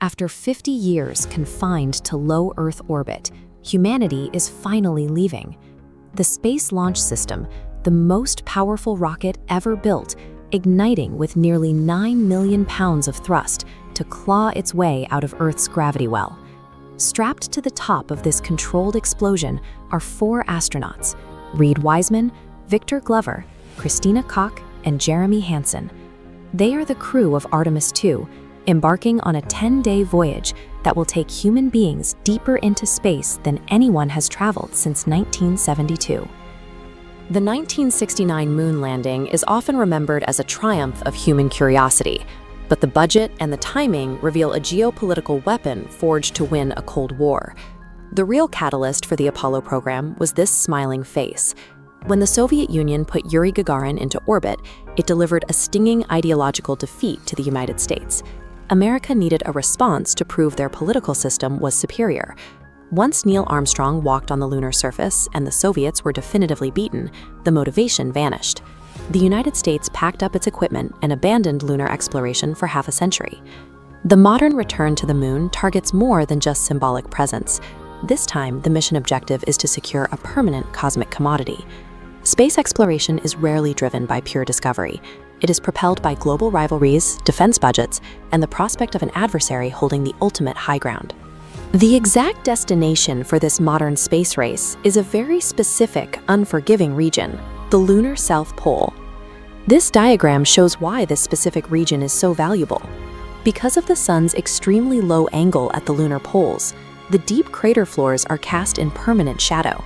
After 50 years confined to low Earth orbit, humanity is finally leaving. The Space Launch System, the most powerful rocket ever built, igniting with nearly 9 million pounds of thrust to claw its way out of Earth's gravity well. Strapped to the top of this controlled explosion are 4 astronauts: Reed Wiseman, Victor Glover, Christina Koch, and Jeremy Hansen. They are the crew of Artemis II, embarking on a 10-day voyage that will take human beings deeper into space than anyone has traveled since 1972. The 1969 moon landing is often remembered as a triumph of human curiosity, but the budget and the timing reveal a geopolitical weapon forged to win a Cold War. The real catalyst for the Apollo program was this smiling face. When the Soviet Union put Yuri Gagarin into orbit, it delivered a stinging ideological defeat to the United States. America needed a response to prove their political system was superior. Once Neil Armstrong walked on the lunar surface and the Soviets were definitively beaten, the motivation vanished. The United States packed up its equipment and abandoned lunar exploration for half a century. The modern return to the moon targets more than just symbolic presence. This time, the mission objective is to secure a permanent cosmic commodity. Space exploration is rarely driven by pure discovery. It is propelled by global rivalries, defense budgets, and the prospect of an adversary holding the ultimate high ground. The exact destination for this modern space race is a very specific, unforgiving region, the lunar South Pole. This diagram shows why this specific region is so valuable. Because of the sun's extremely low angle at the lunar poles, the deep crater floors are cast in permanent shadow.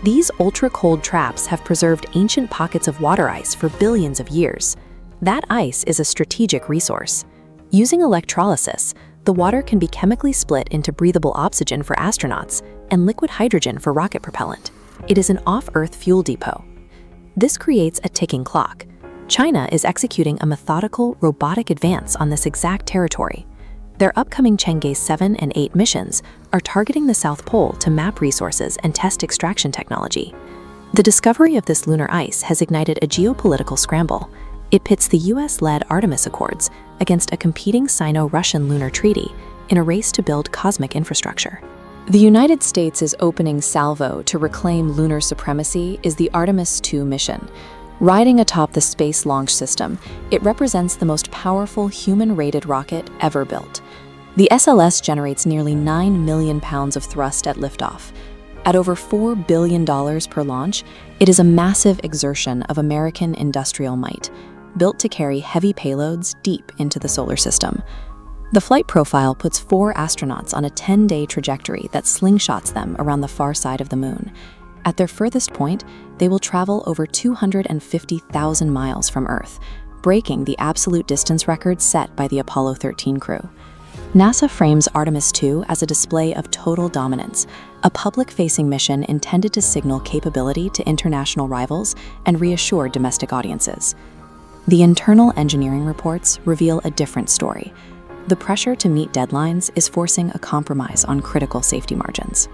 These ultra-cold traps have preserved ancient pockets of water ice for billions of years. That ice is a strategic resource. Using electrolysis, the water can be chemically split into breathable oxygen for astronauts and liquid hydrogen for rocket propellant. It is an off-Earth fuel depot. This creates a ticking clock. China is executing a methodical, robotic advance on this exact territory. Their upcoming Chang'e 7 and 8 missions are targeting the South Pole to map resources and test extraction technology. The discovery of this lunar ice has ignited a geopolitical scramble. It pits the US-led Artemis Accords against a competing Sino-Russian lunar treaty in a race to build cosmic infrastructure. The United States' opening salvo to reclaim lunar supremacy is the Artemis II mission. Riding atop the Space Launch System, it represents the most powerful human-rated rocket ever built. The SLS generates nearly 9 million pounds of thrust at liftoff. At over $4 billion per launch, it is a massive exertion of American industrial might, built to carry heavy payloads deep into the solar system. The flight profile puts 4 astronauts on a 10-day trajectory that slingshots them around the far side of the moon. At their furthest point, they will travel over 250,000 miles from Earth, breaking the absolute distance record set by the Apollo 13 crew. NASA frames Artemis II as a display of total dominance, a public-facing mission intended to signal capability to international rivals and reassure domestic audiences. The internal engineering reports reveal a different story. The pressure to meet deadlines is forcing a compromise on critical safety margins.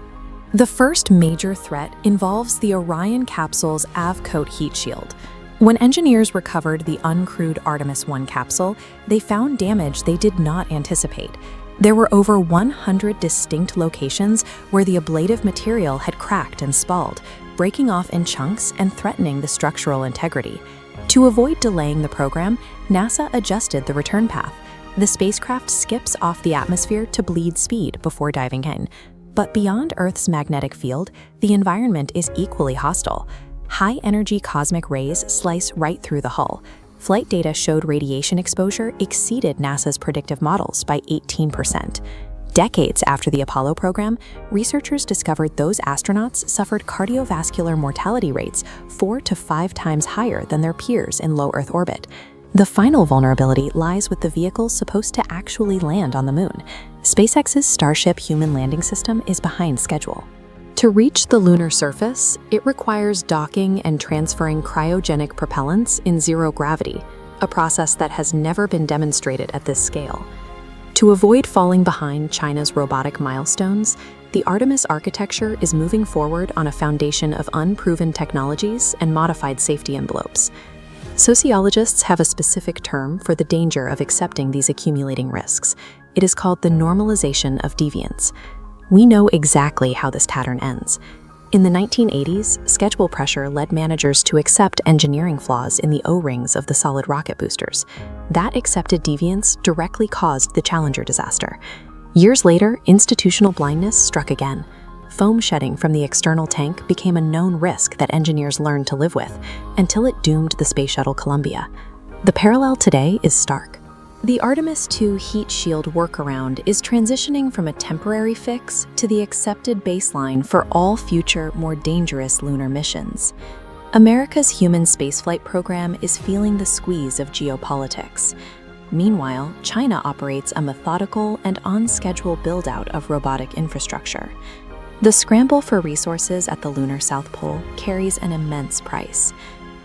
The first major threat involves the Orion capsule's AVCOAT heat shield. When engineers recovered the uncrewed Artemis I capsule, they found damage they did not anticipate. There were over 100 distinct locations where the ablative material had cracked and spalled, breaking off in chunks and threatening the structural integrity. To avoid delaying the program, NASA adjusted the return path. The spacecraft skips off the atmosphere to bleed speed before diving in. But beyond Earth's magnetic field, the environment is equally hostile. High-energy cosmic rays slice right through the hull. Flight data showed radiation exposure exceeded NASA's predictive models by 18%. Decades after the Apollo program, researchers discovered those astronauts suffered cardiovascular mortality rates 4 to 5 times higher than their peers in low Earth orbit. The final vulnerability lies with the vehicles supposed to actually land on the moon. SpaceX's Starship human landing system is behind schedule. To reach the lunar surface, it requires docking and transferring cryogenic propellants in zero gravity, a process that has never been demonstrated at this scale. To avoid falling behind China's robotic milestones, the Artemis architecture is moving forward on a foundation of unproven technologies and modified safety envelopes. Sociologists have a specific term for the danger of accepting these accumulating risks. It is called the normalization of deviance. We know exactly how this pattern ends. In the 1980s, schedule pressure led managers to accept engineering flaws in the O-rings of the solid rocket boosters. That accepted deviance directly caused the Challenger disaster. Years later, institutional blindness struck again. Foam shedding from the external tank became a known risk that engineers learned to live with, until it doomed the Space Shuttle Columbia. The parallel today is stark. The Artemis II heat shield workaround is transitioning from a temporary fix to the accepted baseline for all future, more dangerous lunar missions. America's human spaceflight program is feeling the squeeze of geopolitics. Meanwhile, China operates a methodical and on-schedule build-out of robotic infrastructure. The scramble for resources at the lunar South Pole carries an immense price.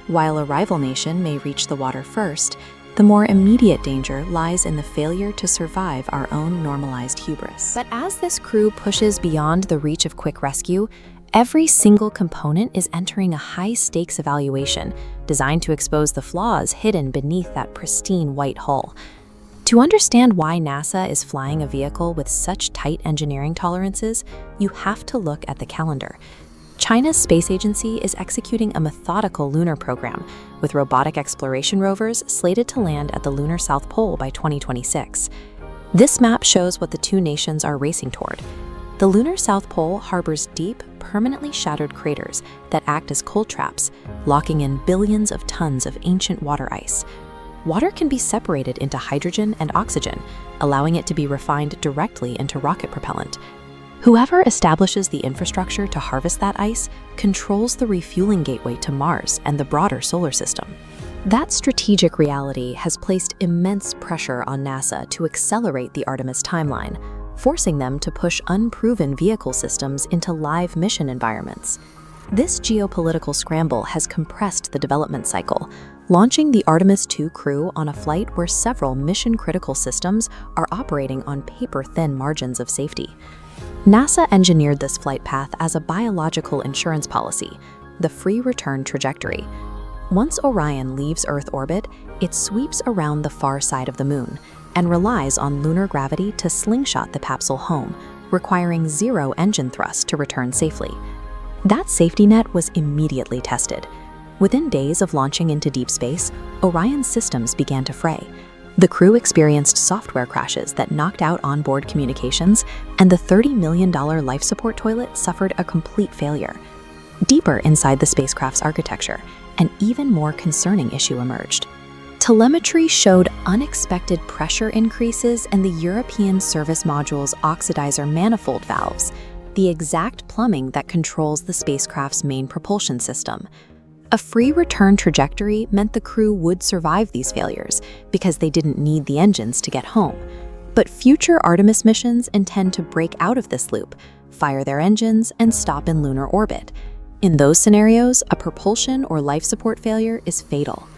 While a rival nation may reach the water first, the more immediate danger lies in the failure to survive our own normalized hubris. But as this crew pushes beyond the reach of quick rescue, every single component is entering a high-stakes evaluation designed to expose the flaws hidden beneath that pristine white hull. To understand why NASA is flying a vehicle with such tight engineering tolerances, you have to look at the calendar. China's space agency is executing a methodical lunar program, with robotic exploration rovers slated to land at the lunar South Pole by 2026. This map shows what the two nations are racing toward. The lunar South Pole harbors deep, permanently shattered craters that act as cold traps, locking in billions of tons of ancient water ice. Water can be separated into hydrogen and oxygen, allowing it to be refined directly into rocket propellant. Whoever establishes the infrastructure to harvest that ice controls the refueling gateway to Mars and the broader solar system. That strategic reality has placed immense pressure on NASA to accelerate the Artemis timeline, forcing them to push unproven vehicle systems into live mission environments. This geopolitical scramble has compressed the development cycle, launching the Artemis II crew on a flight where several mission-critical systems are operating on paper-thin margins of safety. NASA engineered this flight path as a biological insurance policy, the free return trajectory. Once Orion leaves Earth orbit, it sweeps around the far side of the Moon and relies on lunar gravity to slingshot the capsule home, requiring zero engine thrust to return safely. That safety net was immediately tested. Within days of launching into deep space, Orion's systems began to fray. The crew experienced software crashes that knocked out onboard communications, and the $30 million life support toilet suffered a complete failure. Deeper inside the spacecraft's architecture, an even more concerning issue emerged. Telemetry showed unexpected pressure increases in the European service module's oxidizer manifold valves, the exact plumbing that controls the spacecraft's main propulsion system. A free return trajectory meant the crew would survive these failures because they didn't need the engines to get home. But future Artemis missions intend to break out of this loop, fire their engines, and stop in lunar orbit. In those scenarios, a propulsion or life support failure is fatal.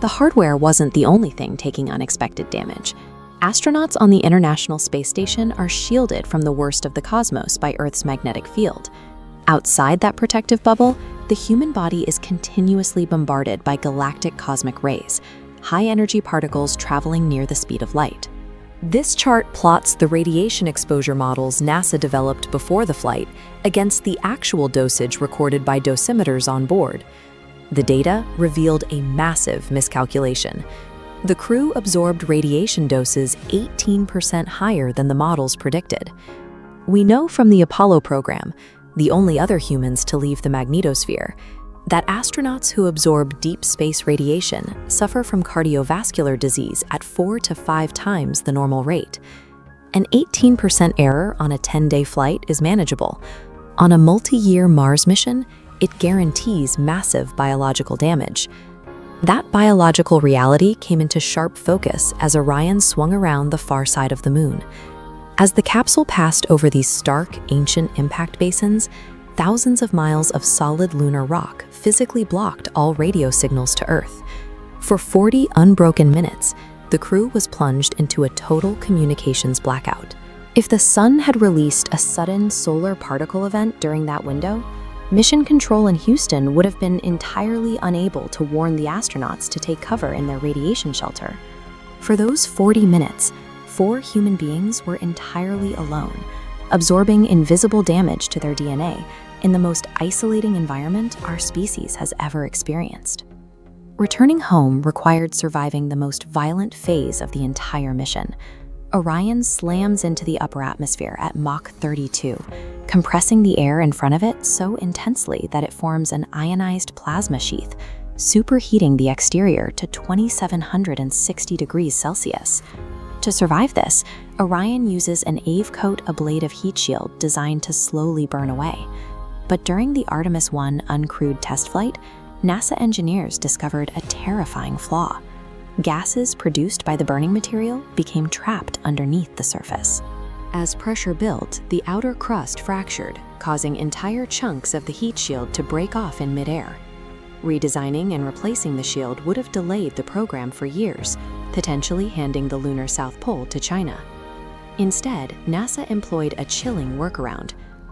The hardware wasn't the only thing taking unexpected damage. Astronauts on the International Space Station are shielded from the worst of the cosmos by Earth's magnetic field. Outside that protective bubble, the human body is continuously bombarded by galactic cosmic rays, high-energy particles traveling near the speed of light. This chart plots the radiation exposure models NASA developed before the flight against the actual dosage recorded by dosimeters on board. The data revealed a massive miscalculation. The crew absorbed radiation doses 18% higher than the models predicted. We know from the Apollo program, the only other humans to leave the magnetosphere, that astronauts who absorb deep space radiation suffer from cardiovascular disease at 4 to 5 times the normal rate. An 18% error on a 10-day flight is manageable. On a multi-year Mars mission, it guarantees massive biological damage. That biological reality came into sharp focus as Orion swung around the far side of the Moon. As the capsule passed over these stark, ancient impact basins, thousands of miles of solid lunar rock physically blocked all radio signals to Earth. For 40 unbroken minutes, the crew was plunged into a total communications blackout. If the sun had released a sudden solar particle event during that window, Mission Control in Houston would have been entirely unable to warn the astronauts to take cover in their radiation shelter. For those 40 minutes, 4 human beings were entirely alone, absorbing invisible damage to their DNA in the most isolating environment our species has ever experienced. Returning home required surviving the most violent phase of the entire mission. Orion slams into the upper atmosphere at Mach 32, compressing the air in front of it so intensely that it forms an ionized plasma sheath, superheating the exterior to 2,760 degrees Celsius. To survive this, Orion uses an Avecoat ablative heat shield designed to slowly burn away. But during the Artemis I uncrewed test flight, NASA engineers discovered a terrifying flaw. Gases produced by the burning material became trapped underneath the surface. As pressure built, the outer crust fractured, causing entire chunks of the heat shield to break off in midair. Redesigning and replacing the shield would have delayed the program for years, potentially handing the lunar South Pole to China. Instead, NASA employed a chilling workaround.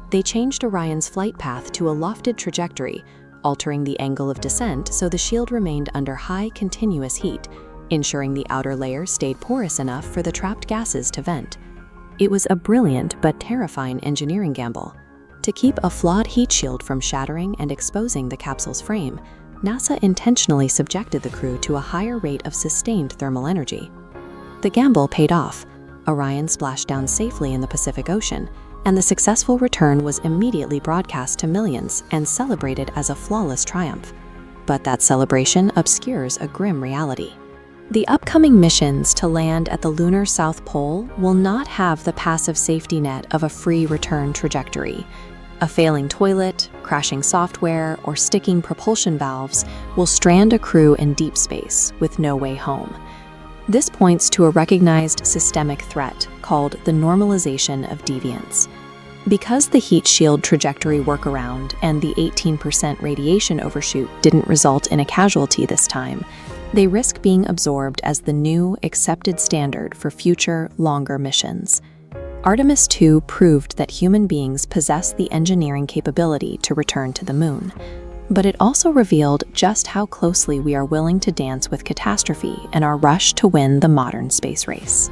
They changed Orion's flight path to a lofted trajectory, altering the angle of descent so the shield remained under high continuous heat, ensuring the outer layer stayed porous enough for the trapped gases to vent. It was a brilliant but terrifying engineering gamble. To keep a flawed heat shield from shattering and exposing the capsule's frame, NASA intentionally subjected the crew to a higher rate of sustained thermal energy. The gamble paid off. Orion splashed down safely in the Pacific Ocean, and the successful return was immediately broadcast to millions and celebrated as a flawless triumph. But that celebration obscures a grim reality. The upcoming missions to land at the lunar South Pole will not have the passive safety net of a free return trajectory. A failing toilet, crashing software, or sticking propulsion valves will strand a crew in deep space with no way home. This points to a recognized systemic threat called the normalization of deviance. Because the heat shield trajectory workaround and the 18% radiation overshoot didn't result in a casualty this time, they risk being absorbed as the new, accepted standard for future, longer missions. Artemis II proved that human beings possess the engineering capability to return to the moon. But it also revealed just how closely we are willing to dance with catastrophe in our rush to win the modern space race.